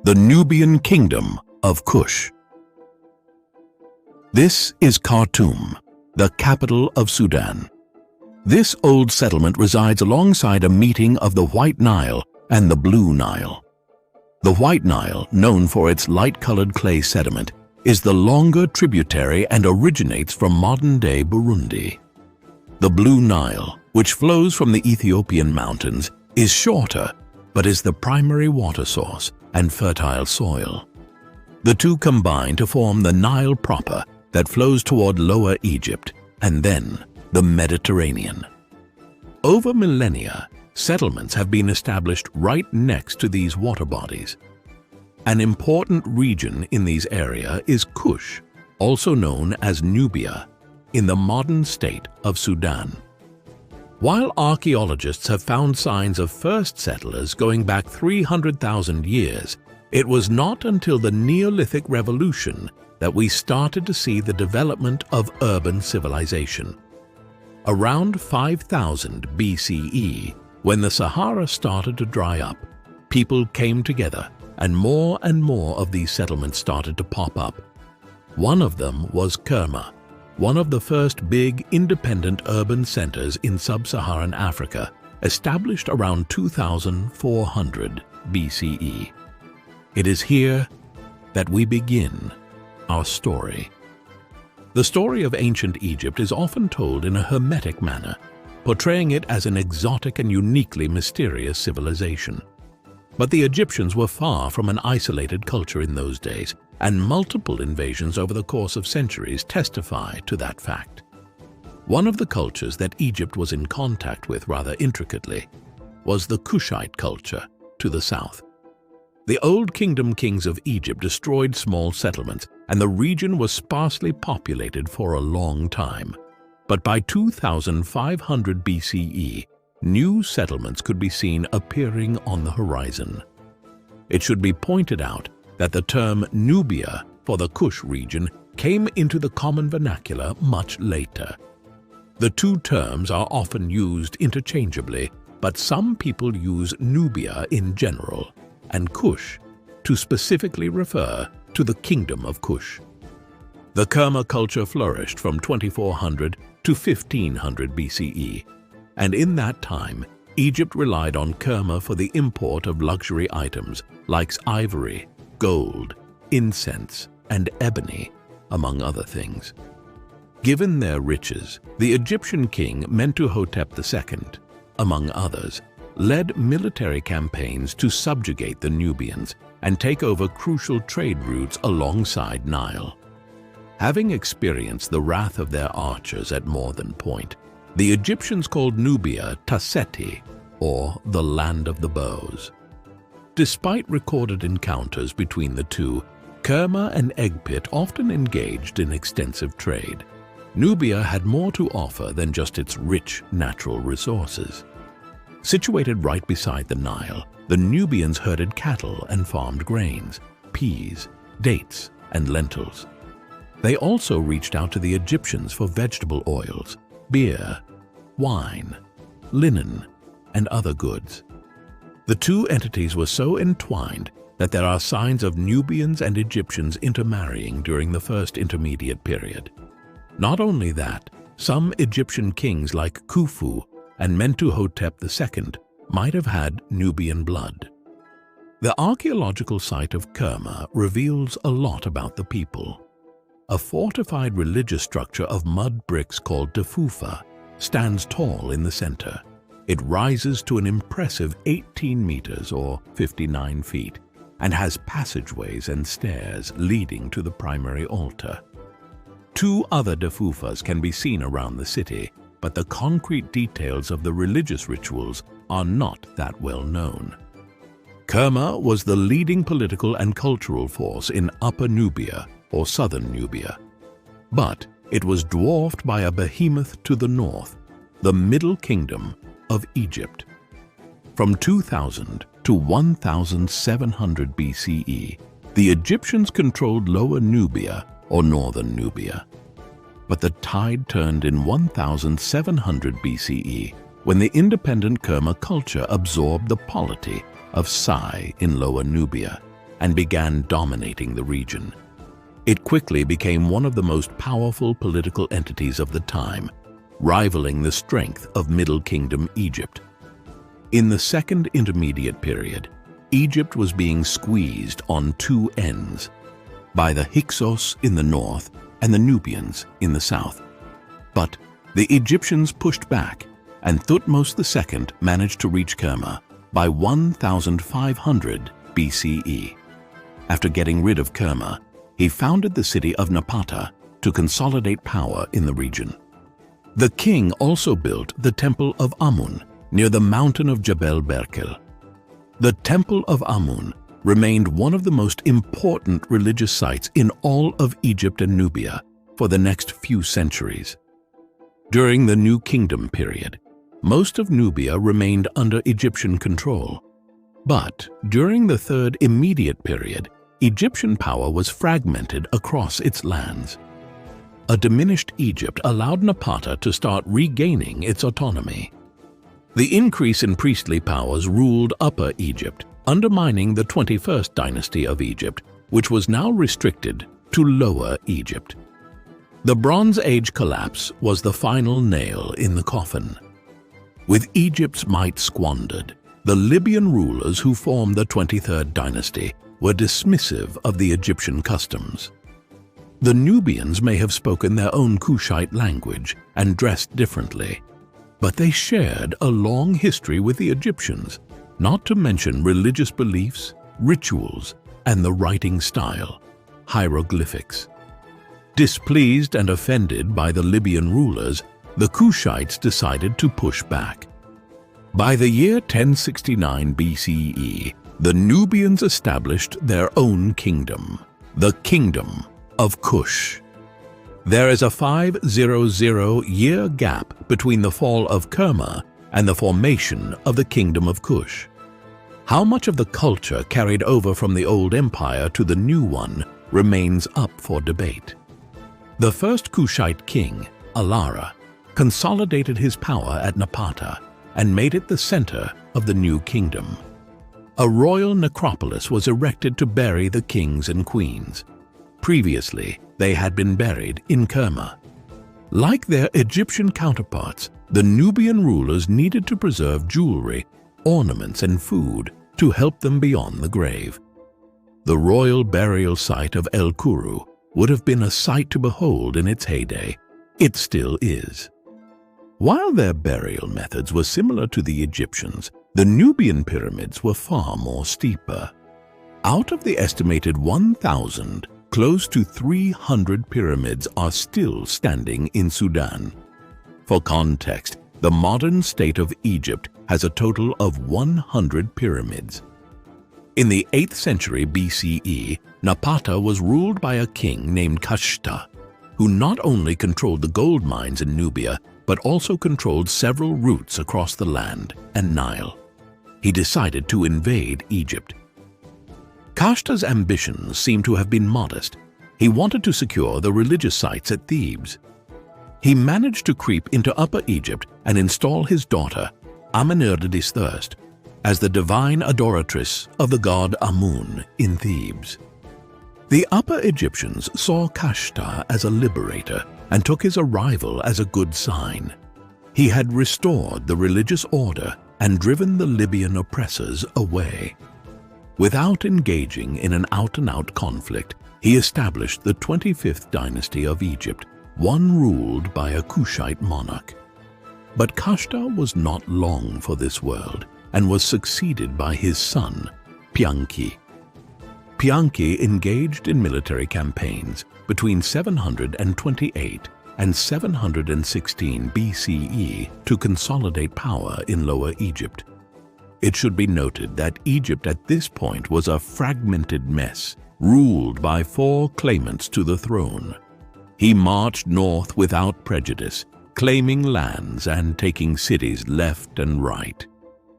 the Nubian Kingdom of Kush. This is Khartoum, the capital of Sudan. This old settlement resides alongside a meeting of the White Nile and the Blue Nile. The White Nile, known for its light-colored clay sediment, is the longer tributary and originates from modern-day Burundi. The Blue Nile, which flows from the Ethiopian mountains, is shorter but is the primary water source and fertile soil. The two combine to form the Nile proper that flows toward Lower Egypt and then the Mediterranean. Over millennia, settlements have been established right next to these water bodies. An important region in these areas is Kush, also known as Nubia, in the modern state of Sudan. While archaeologists have found signs of first settlers going back 300,000 years, it was not until the Neolithic Revolution that we started to see the development of urban civilization. Around 5000 BCE, when the Sahara started to dry up, people came together and more of these settlements started to pop up. One of them was Kerma, one of the first big independent urban centers in sub-Saharan Africa, established around 2400 BCE. It is here that we begin our story. The story of ancient Egypt is often told in a hermetic manner, portraying it as an exotic and uniquely mysterious civilization. But the Egyptians were far from an isolated culture in those days, and multiple invasions over the course of centuries testify to that fact. One of the cultures that Egypt was in contact with rather intricately was the Kushite culture to the south. The Old Kingdom kings of Egypt destroyed small settlements, and the region was sparsely populated for a long time. But by 2500 BCE, new settlements could be seen appearing on the horizon. It should be pointed out that the term Nubia for the Kush region came into the common vernacular much later. The two terms are often used interchangeably, but some people use Nubia in general and Kush to specifically refer to the Kingdom of Kush. The Kerma culture flourished from 2400 to 1500 BCE, and in that time, Egypt relied on Kerma for the import of luxury items like ivory, gold, incense, and ebony, among other things. Given their riches, the Egyptian king Mentuhotep II, among others, led military campaigns to subjugate the Nubians and take over crucial trade routes alongside Nile. Having experienced the wrath of their archers at more than point, the Egyptians called Nubia Taseti, or the Land of the Bows. Despite recorded encounters between the two, Kerma and Egpit often engaged in extensive trade. Nubia had more to offer than just its rich natural resources. Situated right beside the Nile, the Nubians herded cattle and farmed grains, peas, dates, and lentils. They also reached out to the Egyptians for vegetable oils, beer, wine, linen, and other goods. The two entities were so entwined that there are signs of Nubians and Egyptians intermarrying during the first intermediate period. Not only that, some Egyptian kings like Khufu and Mentuhotep II might have had Nubian blood. The archaeological site of Kerma reveals a lot about the people. A fortified religious structure of mud bricks called Tefufa stands tall in the center. It rises to an impressive 18 meters or 59 feet and has passageways and stairs leading to the primary altar. Two other Tefufas can be seen around the city, but the concrete details of the religious rituals are not that well known. Kerma was the leading political and cultural force in Upper Nubia or Southern Nubia, but it was dwarfed by a behemoth to the north, the Middle Kingdom of Egypt. From 2000 to 1700 BCE, the Egyptians controlled Lower Nubia or Northern Nubia. But the tide turned in 1700 BCE when the independent Kerma culture absorbed the polity of Sai in Lower Nubia. and began dominating the region. It quickly became one of the most powerful political entities of the time, rivaling the strength of Middle Kingdom Egypt. In the Second Intermediate Period, Egypt was being squeezed on two ends, by the Hyksos in the north and the Nubians in the south. But the Egyptians pushed back, and Thutmose II managed to reach Kerma by 1500 BCE. After getting rid of Kerma, he founded the city of Napata to consolidate power in the region. The king also built the Temple of Amun near the mountain of Jebel Berkel. The Temple of Amun remained one of the most important religious sites in all of Egypt and Nubia for the next few centuries. During the New Kingdom period, most of Nubia remained under Egyptian control. But during the Third Immediate Period, Egyptian power was fragmented across its lands. A diminished Egypt allowed Napata to start regaining its autonomy. The increase in priestly powers ruled Upper Egypt, undermining the 21st dynasty of Egypt, which was now restricted to Lower Egypt. The Bronze Age collapse was the final nail in the coffin. With Egypt's might squandered, the Libyan rulers who formed the 23rd dynasty were dismissive of the Egyptian customs. The Nubians may have spoken their own Kushite language and dressed differently, but they shared a long history with the Egyptians, not to mention religious beliefs, rituals, and the writing style, hieroglyphics. Displeased and offended by the Libyan rulers, the Kushites decided to push back. By the year 1069 BCE, the Nubians established their own kingdom, the Kingdom of Kush. There is a 500-year gap between the fall of Kerma and the formation of the Kingdom of Kush. How much of the culture carried over from the old empire to the new one remains up for debate. The first Kushite king, Alara, consolidated his power at Napata and made it the center of the new kingdom. A royal necropolis was erected to bury the kings and queens. Previously, they had been buried in Kerma. Like their Egyptian counterparts, the Nubian rulers needed to preserve jewelry, ornaments, and food to help them beyond the grave. The royal burial site of El Kuru would have been a sight to behold in its heyday. It still is. While their burial methods were similar to the Egyptians, the Nubian pyramids were far more steeper. Out of the estimated 1,000, close to 300 pyramids are still standing in Sudan. For context, the modern state of Egypt has a total of 100 pyramids. In the 8th century BCE, Napata was ruled by a king named Kushite, who not only controlled the gold mines in Nubia, but also controlled several routes across the land and Nile. He decided to invade Egypt. Kushite's ambitions seem to have been modest. He wanted to secure the religious sites at Thebes. He managed to creep into Upper Egypt and install his daughter, Amenerdes I, as the divine adoratress of the god Amun in Thebes. The Upper Egyptians saw Kushite as a liberator and took his arrival as a good sign. He had restored the religious order and driven the Libyan oppressors away. Without engaging in an out-and-out conflict, he established the 25th dynasty of Egypt, one ruled by a Kushite monarch. But Kushite was not long for this world and was succeeded by his son, Piye. Piye engaged in military campaigns between 728 and 716 BCE to consolidate power in Lower Egypt. It should be noted that Egypt at this point was a fragmented mess, ruled by 4 claimants to the throne. He marched north without prejudice, claiming lands and taking cities left and right.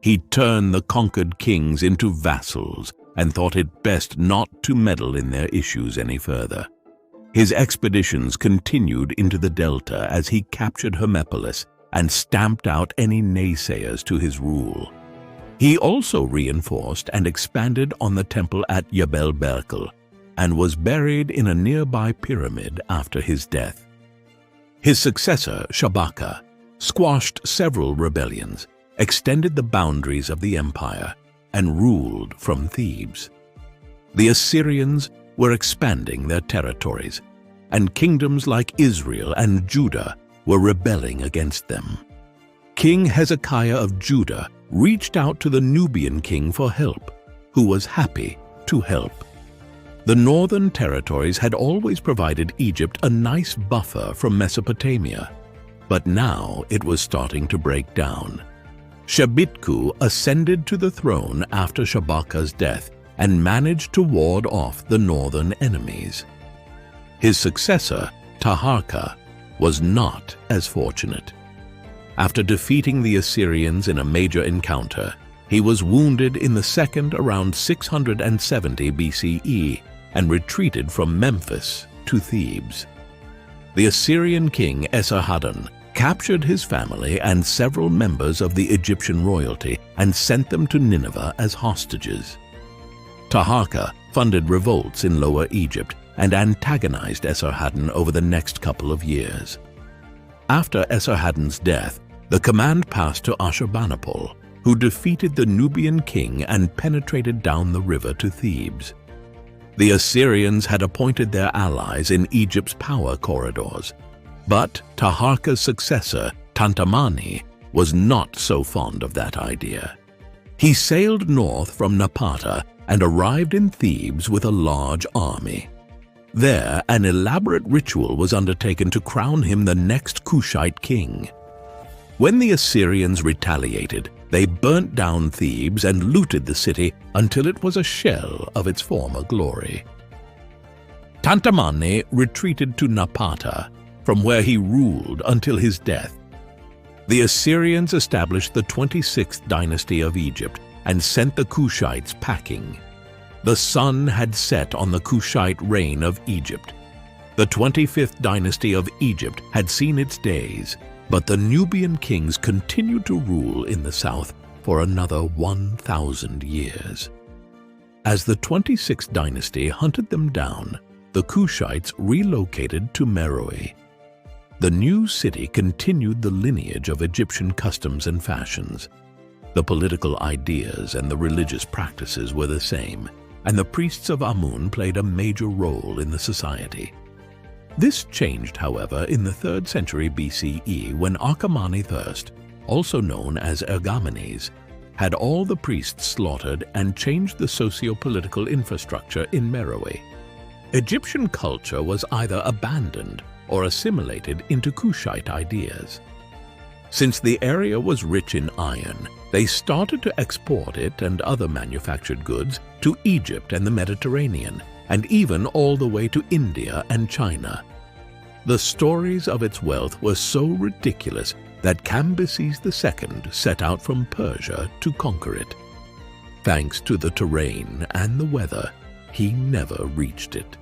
He turned the conquered kings into vassals and thought it best not to meddle in their issues any further. His expeditions continued into the delta as he captured Hermopolis and stamped out any naysayers to his rule. He also reinforced and expanded on the temple at Jebel Berkel and was buried in a nearby pyramid after his death. His successor, Shabaka, squashed several rebellions, extended the boundaries of the empire, and ruled from Thebes. The Assyrians were expanding their territories, and kingdoms like Israel and Judah were rebelling against them. King Hezekiah of Judah reached out to the Nubian king for help, who was happy to help. The northern territories had always provided Egypt a nice buffer from Mesopotamia, but now it was starting to break down. Shebitku ascended to the throne after Shabaka's death and managed to ward off the northern enemies. His successor, Taharqa, was not as fortunate. After defeating the Assyrians in a major encounter, he was wounded in the second around 670 BCE and retreated from Memphis to Thebes. The Assyrian king Esarhaddon captured his family and several members of the Egyptian royalty and sent them to Nineveh as hostages. Taharqa funded revolts in Lower Egypt and antagonized Esarhaddon over the next couple of years. After Esarhaddon's death, the command passed to Ashurbanipal, who defeated the Nubian king and penetrated down the river to Thebes. The Assyrians had appointed their allies in Egypt's power corridors, but Taharqa's successor, Tantamani, was not so fond of that idea. He sailed north from Napata and arrived in Thebes with a large army. There, an elaborate ritual was undertaken to crown him the next Kushite king. When the Assyrians retaliated, they burnt down Thebes and looted the city until it was a shell of its former glory. Tantamani retreated to Napata, from where he ruled until his death. The Assyrians established the 26th dynasty of Egypt and sent the Kushites packing. The sun had set on the Kushite reign of Egypt. The 25th dynasty of Egypt had seen its days, but the Nubian kings continued to rule in the south for another 1,000 years. As the 26th dynasty hunted them down, the Kushites relocated to Meroe. The new city continued the lineage of Egyptian customs and fashions. The political ideas and the religious practices were the same, and the priests of Amun played a major role in the society. This changed, however, in the 3rd century BCE when Achaemenes I, also known as Ergamenes, had all the priests slaughtered and changed the socio-political infrastructure in Meroe. Egyptian culture was either abandoned or assimilated into Kushite ideas. Since the area was rich in iron, they started to export it and other manufactured goods to Egypt and the Mediterranean, and even all the way to India and China. The stories of its wealth were so ridiculous that Cambyses II set out from Persia to conquer it. Thanks to the terrain and the weather, he never reached it.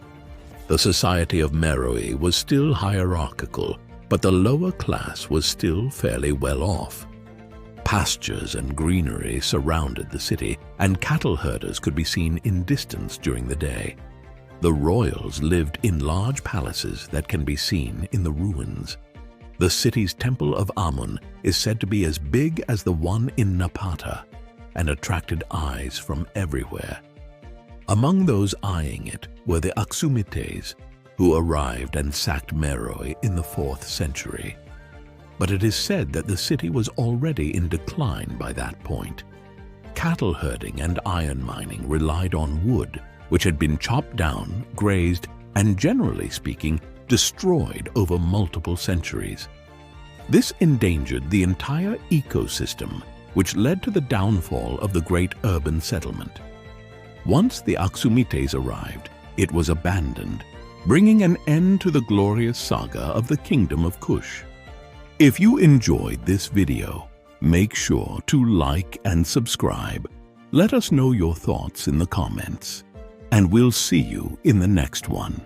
The society of Meroe was still hierarchical, but the lower class was still fairly well off. Pastures and greenery surrounded the city, and cattle herders could be seen in distance during the day. The royals lived in large palaces that can be seen in the ruins. The city's temple of Amun is said to be as big as the one in Napata and attracted eyes from everywhere. Among those eyeing it were the Aksumites, who arrived and sacked Meroe in the 4th century. But it is said that the city was already in decline by that point. Cattle herding and iron mining relied on wood, which had been chopped down, grazed, and generally speaking, destroyed over multiple centuries. This endangered the entire ecosystem, which led to the downfall of the great urban settlement. Once the Aksumites arrived, it was abandoned, bringing an end to the glorious saga of the Kingdom of Kush. If you enjoyed this video, make sure to like and subscribe. Let us know your thoughts in the comments, and we'll see you in the next one.